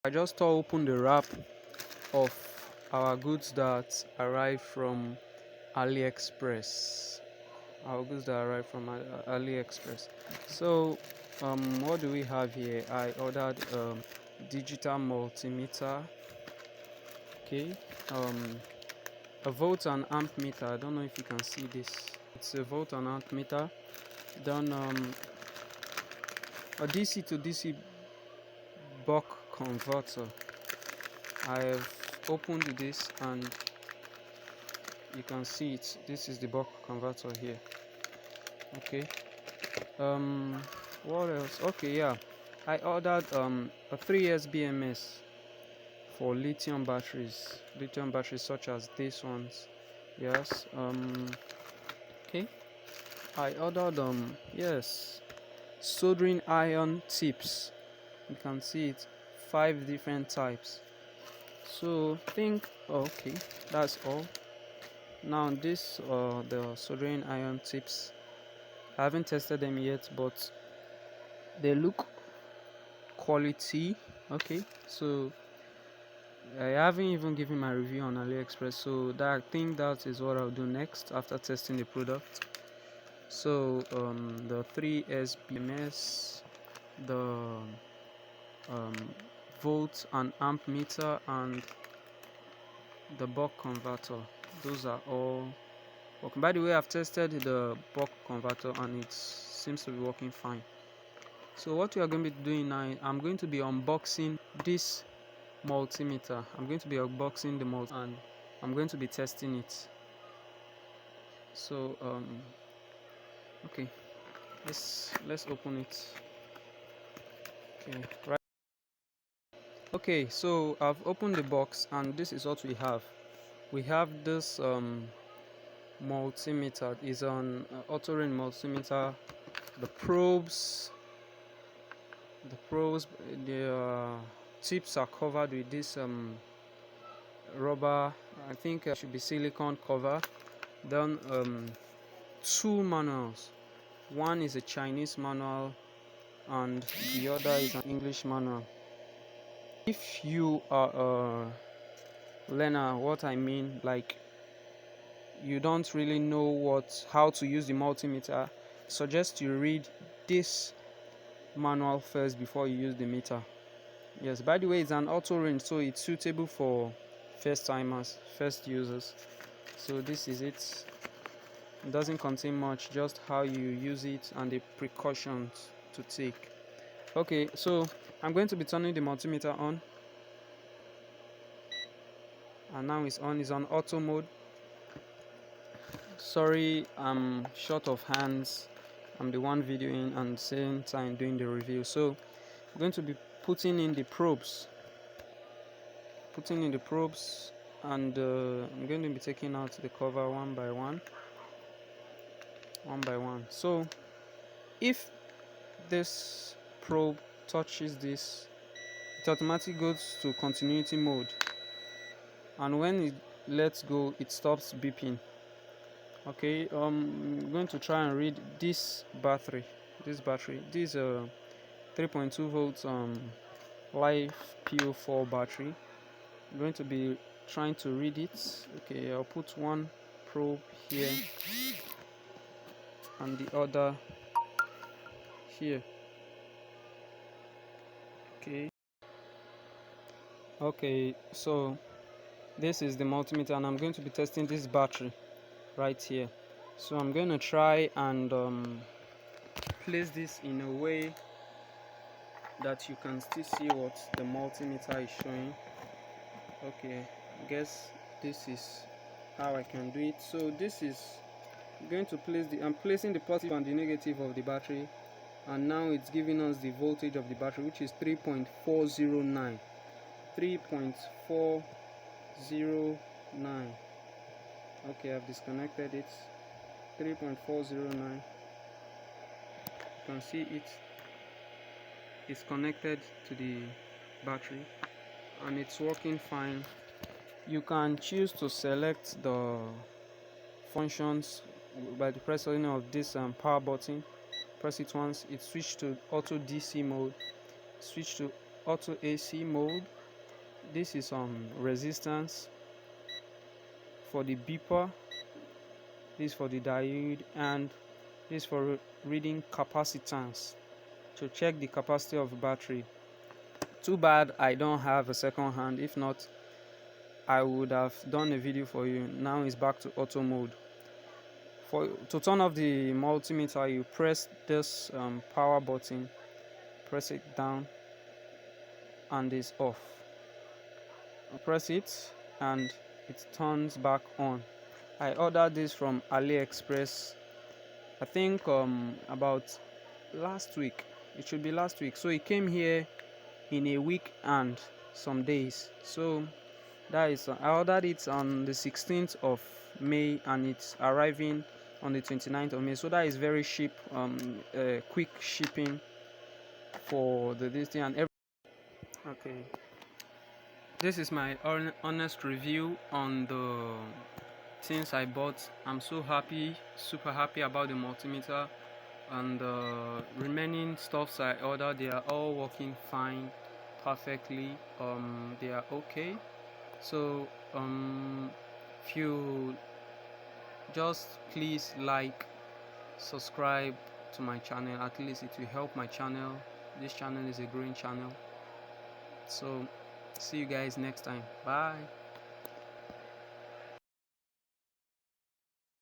I just tore open the wrap of our goods that arrived from AliExpress. AliExpress. So, what do we have here? I ordered digital multimeter. Okay. A volt and amp meter. I don't know if you can see this. It's a volt and amp meter. Then a DC to DC buck converter. I have opened this and you can see it. This is the buck converter here. Okay. What else? Okay, yeah. I ordered a 3S BMS for lithium batteries such as these ones. Yes. Okay. I ordered yes, soldering iron tips. You can see it, 5 different types. So think okay, that's all. Now this the soldering iron tips, I haven't tested them yet, but they look quality. Okay, so I haven't even given my review on AliExpress, so that I think that is what I'll do next after testing the product. So the 3S BMS, the volt and amp meter, and the buck converter, those are all working. By the way, I've tested the buck converter and it seems to be working fine. So what we are going to be doing now, I'm going to be unboxing this multimeter. I'm going to be unboxing the multi and I'm going to be testing it. So okay, let's open it. Okay, right. Okay, so I've opened the box and this is what we have. We have this multimeter. Is an auto range multimeter. The probes, the tips are covered with this rubber. I think it should be silicone cover. Then 2 manuals. One is a Chinese manual and the other is an English manual. If you are a learner, what I mean, like you don't really know how to use the multimeter, suggest you read this manual first before you use the meter. Yes, by the way, it's an auto range, so it's suitable for first timers, first users. So this is it. It doesn't contain much, just how you use it and the precautions to take. Okay, so I'm going to be turning the multimeter on, and now it's on. It's on auto mode. Sorry, I'm short of hands. I'm the one videoing and same time doing the review. So I'm going to be putting in the probes, and I'm going to be taking out the cover one by one. So if this probe touches this, it automatically goes to continuity mode, and when it lets go, it stops beeping. Okay, I'm going to try and read this battery. This 3.2 volts live PO4 battery. I'm going to be trying to read it. Okay, I'll put one probe here and the other here. Okay, so this is the multimeter and I'm going to be testing this battery right here. So I'm going to try and place this in a way that you can still see what the multimeter is showing. Okay, I guess this is how I can do it. So this is going to I'm placing the positive and the negative of the battery, and now it's giving us the voltage of the battery, which is 3.409. Okay, I've disconnected it. 3.409. You can see it is connected to the battery and it's working fine. You can choose to select the functions by the pressing of this power button. Press it once, it switched to auto DC mode, switch to auto AC mode. This is resistance for the beeper, this for the diode, and this for reading capacitance to check the capacity of the battery. Too bad I don't have a second hand. If not, I would have done a video for you. Now it's back to auto mode. To turn off the multimeter, you press this power button, press it down, and it's off. Press it and it turns back on. I ordered this from AliExpress, I think about last week. It should be last week. So it came here in a week and some days. So that is I ordered it on the 16th of May and it's arriving on the 29th of May. So that is very cheap, quick shipping for this thing and everything. Okay, this is my honest review on the things I bought. I'm so happy, super happy about the multimeter, and the remaining stuffs I ordered, they are all working fine, perfectly. They are okay. So if you just please like, subscribe to my channel, at least it will help my channel. This channel is a growing channel. So see you guys next time. Bye.